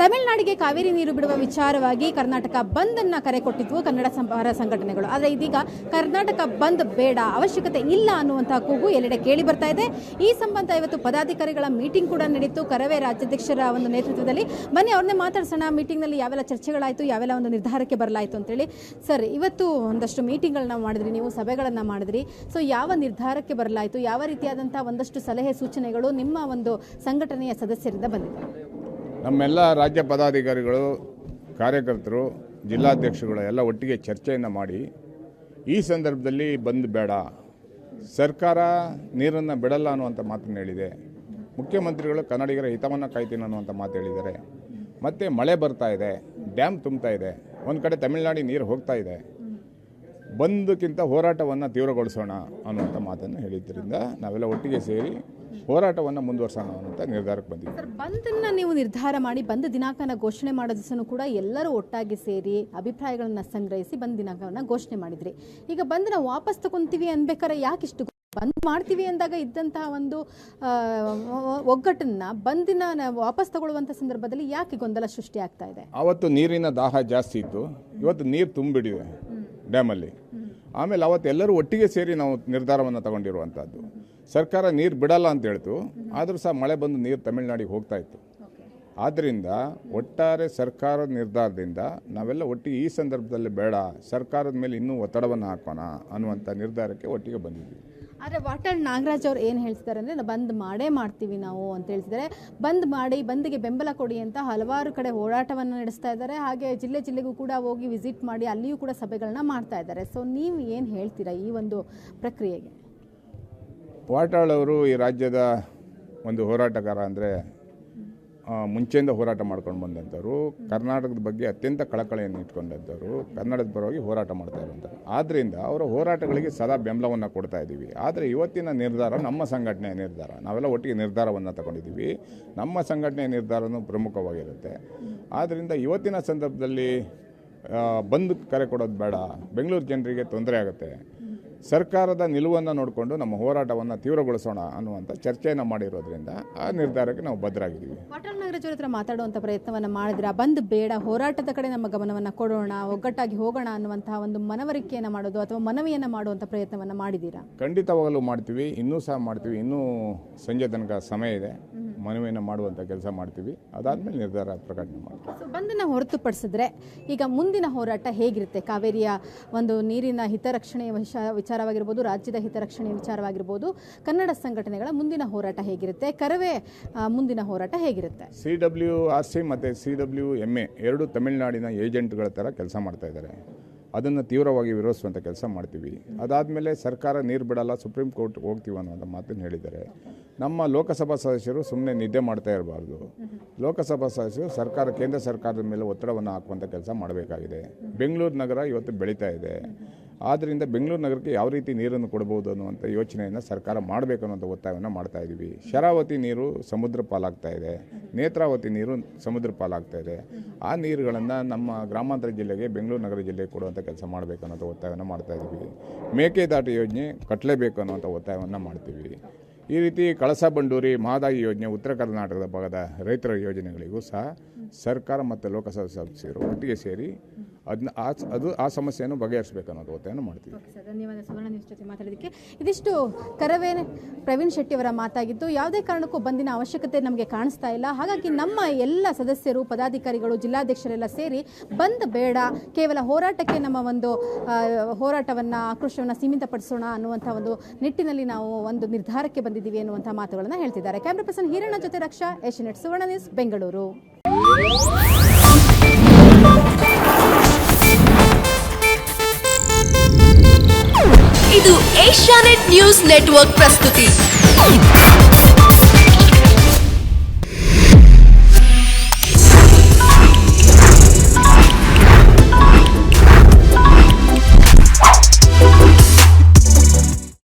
ತಮಿಳುನಾಡಿಗೆ ಕಾವೇರಿ ನೀರು ಬಿಡುವ ವಿಚಾರವಾಗಿ ಕರ್ನಾಟಕ ಬಂದ್ ಅನ್ನು ಕರೆ ಕೊಟ್ಟಿದ್ವು ಕನ್ನಡ ಪರ ಸಂಘಟನೆಗಳು. ಆದರೆ ಇದೀಗ ಕರ್ನಾಟಕ ಬಂದ್ ಬೇಡ, ಅವಶ್ಯಕತೆ ಇಲ್ಲ ಅನ್ನುವಂತಹ ಕೂಗು ಎಲ್ಲೆಡೆ ಕೇಳಿ ಬರ್ತಾ ಇದೆ. ಈ ಸಂಬಂಧ ಇವತ್ತು ಪದಾಧಿಕಾರಿಗಳ ಮೀಟಿಂಗ್ ಕೂಡ ನಡೆಯಿತು ಕರವೇ ರಾಜ್ಯಾಧ್ಯಕ್ಷರ ಒಂದು ನೇತೃತ್ವದಲ್ಲಿ. ಬನ್ನಿ ಅವ್ರನ್ನೇ ಮಾತಾಡ್ಸೋಣ. ಮೀಟಿಂಗ್ನಲ್ಲಿ ಯಾವೆಲ್ಲ ಚರ್ಚೆಗಳಾಯಿತು, ಯಾವೆಲ್ಲ ಒಂದು ನಿರ್ಧಾರಕ್ಕೆ ಬರಲಾಯಿತು ಅಂತೇಳಿ. ಸರ್, ಇವತ್ತು ಒಂದಷ್ಟು ಮೀಟಿಂಗ್ಗಳನ್ನ ಮಾಡಿದ್ರಿ, ನೀವು ಸಭೆಗಳನ್ನು ಮಾಡಿದ್ರಿ. ಸೊ ಯಾವ ನಿರ್ಧಾರಕ್ಕೆ ಬರಲಾಯಿತು, ಯಾವ ರೀತಿಯಾದಂತಹ ಒಂದಷ್ಟು ಸಲಹೆ ಸೂಚನೆಗಳು ನಿಮ್ಮ ಒಂದು ಸಂಘಟನೆಯ ಸದಸ್ಯರಿಂದ ಬಂದಿದೆ? ನಮ್ಮೆಲ್ಲ ರಾಜ್ಯ ಪದಾಧಿಕಾರಿಗಳು, ಕಾರ್ಯಕರ್ತರು, ಜಿಲ್ಲಾಧ್ಯಕ್ಷಗಳು ಎಲ್ಲ ಒಟ್ಟಿಗೆ ಚರ್ಚೆಯನ್ನು ಮಾಡಿ ಈ ಸಂದರ್ಭದಲ್ಲಿ ಬಂದ್ ಬೇಡ, ಸರ್ಕಾರ ನೀರನ್ನು ಬಿಡಲ್ಲ ಅನ್ನುವಂಥ ಮಾತನ್ನು ಹೇಳಿದೆ. ಮುಖ್ಯಮಂತ್ರಿಗಳು ಕನ್ನಡಿಗರ ಹಿತವನ್ನು ಕಾಯ್ತೀನಿ ಅನ್ನುವಂಥ ಮಾತು ಹೇಳಿದ್ದಾರೆ. ಮತ್ತು ಮಳೆ ಬರ್ತಾ ಇದೆ, ಡ್ಯಾಮ್ ತುಂಬ್ತಾ ಇದೆ, ಒಂದು ಕಡೆ ತಮಿಳುನಾಡಿಗೆ ನೀರು ಹೋಗ್ತಾ ಇದೆ, ಬಂದ್ಕ್ಕಿಂತ ಹೋರಾಟವನ್ನು ತೀವ್ರಗೊಳಿಸೋಣ ಅನ್ನುವಂಥ ಮಾತನ್ನು ಹೇಳಿದ್ದರಿಂದ ನಾವೆಲ್ಲ ಒಟ್ಟಿಗೆ ಸೇರಿ ಹೋರಾಟವನ್ನು ಮುಂದುವರ್ಸೋಣ ಅನ್ನುವಂಥ ನಿರ್ಧಾರಕ್ಕೆ ಬಂದಿದ್ದೀವಿ. ಸರ್, ಬಂದನ್ನು ನೀವು ನಿರ್ಧಾರ ಮಾಡಿ ಬಂದ್ ದಿನಾಂಕನ ಘೋಷಣೆ ಮಾಡೋ ದಿವಸನೂ ಕೂಡ ಎಲ್ಲರೂ ಒಟ್ಟಾಗಿ ಸೇರಿ ಅಭಿಪ್ರಾಯಗಳನ್ನು ಸಂಗ್ರಹಿಸಿ ಬಂದ್ ದಿನಾಂಕವನ್ನು ಘೋಷಣೆ ಮಾಡಿದ್ರಿ. ಈಗ ಬಂದನ್ನ ವಾಪಸ್ ತಗೊಂತೀವಿ ಅನ್ಬೇಕಾದ್ರೆ ಯಾಕಿಷ್ಟು ಬಂದ್ ಮಾಡ್ತೀವಿ ಅಂದಾಗ ಇದ್ದಂತಹ ಒಂದು ಒಗ್ಗಟ್ಟನ್ನ ಬಂದಿನ ವಾಪಸ್ ತಗೊಳ್ಳುವಂಥ ಸಂದರ್ಭದಲ್ಲಿ ಯಾಕೆ ಗೊಂದಲ ಸೃಷ್ಟಿ ಆಗ್ತಾ ಇದೆ? ಆವತ್ತು ನೀರಿನ ದಾಹ ಜಾಸ್ತಿ ಇತ್ತು, ಇವತ್ತು ನೀರು ತುಂಬಿಡಿದೆ ಡ್ಯಾಮಲ್ಲಿ. ಆಮೇಲೆ ಅವತ್ತು ಎಲ್ಲರೂ ಒಟ್ಟಿಗೆ ಸೇರಿ ನಾವು ನಿರ್ಧಾರವನ್ನು ತಗೊಂಡಿರುವಂಥದ್ದು. ಸರ್ಕಾರ ನೀರು ಬಿಡಲ್ಲ ಅಂತ ಹೇಳ್ತು, ಆದರೂ ಸಹ ಮಳೆ ಬಂದು ನೀರು ತಮಿಳುನಾಡಿಗೆ ಹೋಗ್ತಾ ಇತ್ತು. ಆದ್ದರಿಂದ ಒಟ್ಟಾರೆ ಸರ್ಕಾರದ ನಿರ್ಧಾರದಿಂದ ನಾವೆಲ್ಲ ಒಟ್ಟಿಗೆ ಈ ಸಂದರ್ಭದಲ್ಲಿ ಬೇಡ, ಸರ್ಕಾರದ ಮೇಲೆ ಇನ್ನೂ ಒತ್ತಡವನ್ನು ಹಾಕೋಣ ಅನ್ನುವಂಥ ನಿರ್ಧಾರಕ್ಕೆ ಒಟ್ಟಿಗೆ ಬಂದಿದ್ವಿ. ಆದರೆ ವಾಟಾಳ್ ನಾಗರಾಜ್ ಅವ್ರು ಏನು ಹೇಳ್ತಿದ್ದಾರೆ ಅಂದರೆ, ಬಂದ್ ಮಾಡೇ ಮಾಡ್ತೀವಿ ನಾವು ಅಂತ ಹೇಳ್ತಿದ್ದಾರೆ. ಬಂದ್ ಮಾಡಿ, ಬಂದ್ಗೆ ಬೆಂಬಲ ಕೊಡಿ ಅಂತ ಹಲವಾರು ಕಡೆ ಹೋರಾಟವನ್ನು ನಡೆಸ್ತಾ ಇದ್ದಾರೆ. ಹಾಗೆ ಜಿಲ್ಲೆಗೂ ಕೂಡ ಹೋಗಿ ವಿಸಿಟ್ ಮಾಡಿ ಅಲ್ಲಿಯೂ ಕೂಡ ಸಭೆಗಳನ್ನ ಮಾಡ್ತಾ ಇದ್ದಾರೆ. ಸೊ ನೀವು ಏನು ಹೇಳ್ತೀರಾ ಈ ಒಂದು ಪ್ರಕ್ರಿಯೆಗೆ? ವಾಟಾಳ್ ಅವರು ಈ ರಾಜ್ಯದ ಒಂದು ಹೋರಾಟಗಾರ, ಅಂದರೆ ಮುಂಚೆಯಿಂದ ಹೋರಾಟ ಮಾಡ್ಕೊಂಡು ಬಂದಂಥವ್ರು, ಕರ್ನಾಟಕದ ಬಗ್ಗೆ ಅತ್ಯಂತ ಕಳಕಳಿಯನ್ನು ಇಟ್ಕೊಂಡಂಥವ್ರು, ಕನ್ನಡದ ಪರವಾಗಿ ಹೋರಾಟ ಮಾಡ್ತಾ ಇರುವಂಥವ್ರು. ಆದ್ದರಿಂದ ಅವರ ಹೋರಾಟಗಳಿಗೆ ಸದಾ ಬೆಂಬಲವನ್ನು ಕೊಡ್ತಾ ಇದ್ದೀವಿ. ಆದರೆ ಇವತ್ತಿನ ನಿರ್ಧಾರ ನಮ್ಮ ಸಂಘಟನೆಯ ನಿರ್ಧಾರ, ನಾವೆಲ್ಲ ಒಟ್ಟಿಗೆ ನಿರ್ಧಾರವನ್ನು ತಗೊಂಡಿದ್ದೀವಿ. ನಮ್ಮ ಸಂಘಟನೆಯ ನಿರ್ಧಾರನೂ ಪ್ರಮುಖವಾಗಿರುತ್ತೆ. ಆದ್ದರಿಂದ ಇವತ್ತಿನ ಸಂದರ್ಭದಲ್ಲಿ ಬಂದ್ ಕರೆ ಕೊಡೋದು ಬೇಡ, ಬೆಂಗಳೂರು ಜನರಿಗೆ ತೊಂದರೆ ಆಗುತ್ತೆ, ಸರ್ಕಾರದ ನಿಲುವನ್ನು ನೋಡಿಕೊಂಡು ನಮ್ಮ ಹೋರಾಟವನ್ನು ತೀವ್ರಗೊಳಿಸೋಣ ಅನ್ನುವಂಥ ಚರ್ಚೆಯನ್ನು ಮಾಡಿರೋದ್ರಿಂದ ಆ ನಿರ್ಧಾರಕ್ಕೆ ನಾವು ಬದ್ಧರಾಗಿದ್ದೀವಿ. ವಾಟಾಳ್ ನಾಗರಾಜ್ ಹತ್ರ ಮಾತಾಡುವಂಥ ಪ್ರಯತ್ನವನ್ನು ಮಾಡಿದ್ರೆ, ಬಂದ್ ಬೇಡ, ಹೋರಾಟದ ಕಡೆ ನಮ್ಮ ಗಮನವನ್ನು ಕೊಡೋಣ, ಒಗ್ಗಟ್ಟಾಗಿ ಹೋಗೋಣ ಅನ್ನುವಂತಹ ಒಂದು ಮನವರಿಕೆಯನ್ನು ಮಾಡೋದು ಅಥವಾ ಮನವಿಯನ್ನು ಮಾಡುವಂಥ ಪ್ರಯತ್ನವನ್ನು ಮಾಡಿದ್ದೀರಾ? ಖಂಡಿತವಾಗಲೂ ಮಾಡ್ತೀವಿ, ಇನ್ನೂ ಸಹ ಮಾಡ್ತೀವಿ. ಇನ್ನೂ ಸಂಜೆ ತನಕ ಸಮಯ ಇದೆ, ಮನವಿಯನ್ನು ಮಾಡುವಂಥ ಕೆಲಸ ಮಾಡ್ತೀವಿ. ಅದಾದಮೇಲೆ ನಿರ್ಧಾರ ಪ್ರಕಟಣೆ ಮಾಡ್ತೀವಿ. ಸೊ ಬಂದನ್ನು ಹೊರತುಪಡಿಸಿದ್ರೆ ಈಗ ಮುಂದಿನ ಹೋರಾಟ ಹೇಗಿರುತ್ತೆ? ಕಾವೇರಿಯ ಒಂದು ನೀರಿನ ಹಿತರಕ್ಷಣೆಯ ವಿಚಾರವಾಗಿರ್ಬೋದು, ರಾಜ್ಯದ ಹಿತರಕ್ಷಣೆಯ ವಿಚಾರವಾಗಿರ್ಬೋದು, ಕನ್ನಡ ಸಂಘಟನೆಗಳ ಮುಂದಿನ ಹೋರಾಟ ಹೇಗಿರುತ್ತೆ? ಕರವೇ ಮುಂದಿನ ಹೋರಾಟ ಹೇಗಿರುತ್ತೆ? CWRC ಮತ್ತು CWMA ಎರಡು ತಮಿಳುನಾಡಿನ ಏಜೆಂಟ್ಗಳ ಥರ ಕೆಲಸ ಮಾಡ್ತಾ ಇದ್ದಾರೆ. ಅದನ್ನು ತೀವ್ರವಾಗಿ ವಿರೋಧಿಸುವಂಥ ಕೆಲಸ ಮಾಡ್ತೀವಿ. ಅದಾದಮೇಲೆ ಸರ್ಕಾರ ನೀರು ಬಿಡಲ್ಲ, ಸುಪ್ರೀಂ ಕೋರ್ಟ್ ಹೋಗ್ತೀವಿ ಅನ್ನೋಂಥ ಮಾತನ್ನು ಹೇಳಿದ್ದಾರೆ. ನಮ್ಮ ಲೋಕಸಭಾ ಸದಸ್ಯರು ಸುಮ್ಮನೆ ನಿದ್ದೆ ಮಾಡ್ತಾ ಇರಬಾರ್ದು. ಲೋಕಸಭಾ ಸದಸ್ಯರು ಕೇಂದ್ರ ಸರ್ಕಾರದ ಮೇಲೆ ಒತ್ತಡವನ್ನು ಹಾಕುವಂಥ ಕೆಲಸ ಮಾಡಬೇಕಾಗಿದೆ. ಬೆಂಗಳೂರು ನಗರ ಇವತ್ತು ಬೆಳೀತಾ ಇದೆ. ಆದ್ದರಿಂದ ಬೆಂಗಳೂರು ನಗರಕ್ಕೆ ಯಾವ ರೀತಿ ನೀರನ್ನು ಕೊಡಬಹುದು ಅನ್ನುವಂಥ ಯೋಚನೆಯನ್ನು ಸರ್ಕಾರ ಮಾಡಬೇಕು ಅನ್ನೋಂಥ ಒತ್ತಾಯವನ್ನು ಮಾಡ್ತಾ ಇದ್ದೀವಿ. ಶರಾವತಿ ನೀರು ಸಮುದ್ರ ಪಾಲಾಗ್ತಾ ಇದೆ, ನೇತ್ರಾವತಿ ನೀರು ಸಮುದ್ರ ಪಾಲಾಗ್ತಾ ಇದೆ. ಆ ನೀರುಗಳನ್ನು ನಮ್ಮ ಗ್ರಾಮಾಂತರ ಜಿಲ್ಲೆಗೆ, ಬೆಂಗಳೂರು ನಗರ ಜಿಲ್ಲೆಗೆ ಕೊಡುವಂಥ ಕೆಲಸ ಮಾಡಬೇಕು ಅನ್ನೋಂಥ ಒತ್ತಾಯವನ್ನು ಮಾಡ್ತಾ ಇದ್ದೀವಿ. ಮೇಕೆದಾಟು ಯೋಜನೆ ಕಟ್ಟಲೇಬೇಕು ಅನ್ನೋಂಥ ಒತ್ತಾಯವನ್ನು ಮಾಡ್ತೀವಿ. ಈ ರೀತಿ ಕಳಸಾ ಬಂಡೂರಿ ಮಹದಾಯಿ ಯೋಜನೆ, ಉತ್ತರ ಕರ್ನಾಟಕದ ಭಾಗದ ರೈತರ ಯೋಜನೆಗಳಿಗೂ ಸಹ ಸರ್ಕಾರ ಮತ್ತು ಲೋಕಸಭಾ ಸದಸ್ಯರು ಒಟ್ಟಿಗೆ ಸೇರಿ ಆ ಸಮಸ್ಯೆಯನ್ನು ಬಗೆಹರಿಸಬೇಕು ಅನ್ನೋದು ಒತ್ತಾಯವನ್ನು ಮಾಡ್ತೀವಿ. ಧನ್ಯವಾದ ಸುವರ್ಣ ನ್ಯೂಸ್ ಜೊತೆ ಮಾತಾಡೋದಕ್ಕೆ. ಇದಿಷ್ಟು ಕರವೇ ಪ್ರವೀಣ್ ಶೆಟ್ಟಿ ಅವರ ಮಾತಾಗಿದ್ದು. ಯಾವುದೇ ಕಾರಣಕ್ಕೂ ಬಂದಿನ ಅವಶ್ಯಕತೆ ನಮಗೆ ಕಾಣಿಸ್ತಾ ಇಲ್ಲ. ಹಾಗಾಗಿ ನಮ್ಮ ಎಲ್ಲ ಸದಸ್ಯರು, ಪದಾಧಿಕಾರಿಗಳು, ಜಿಲ್ಲಾಧ್ಯಕ್ಷರೆಲ್ಲ ಸೇರಿ ಬಂದ್ ಬೇಡ, ಕೇವಲ ಹೋರಾಟಕ್ಕೆ ನಮ್ಮ ಒಂದು ಹೋರಾಟವನ್ನು, ಆಕ್ರೋಶವನ್ನು ಸೀಮಿತಪಡಿಸೋಣ ಅನ್ನುವಂಥ ಒಂದು ನಿಟ್ಟಿನಲ್ಲಿ ನಾವು ಒಂದು ನಿರ್ಧಾರಕ್ಕೆ ಬಂದಿದ್ದೀವಿ ಅನ್ನುವಂಥ ಮಾತುಗಳನ್ನು ಹೇಳ್ತಿದ್ದಾರೆ. ಕ್ಯಾಮ್ರಾ ಪರ್ಸನ್ ಹಿರಣ್ಣ ಜೊತೆ ರಕ್ಷಾ, ಏಷ್ಯಾನೆಟ್ ಸುವರ್ಣ ನ್ಯೂಸ್, ಬೆಂಗಳೂರು. ಇದು ಏಷ್ಯಾನೆಟ್ ನ್ಯೂಸ್ ನೆಟ್ವರ್ಕ್ ಪ್ರಸ್ತುತಿ.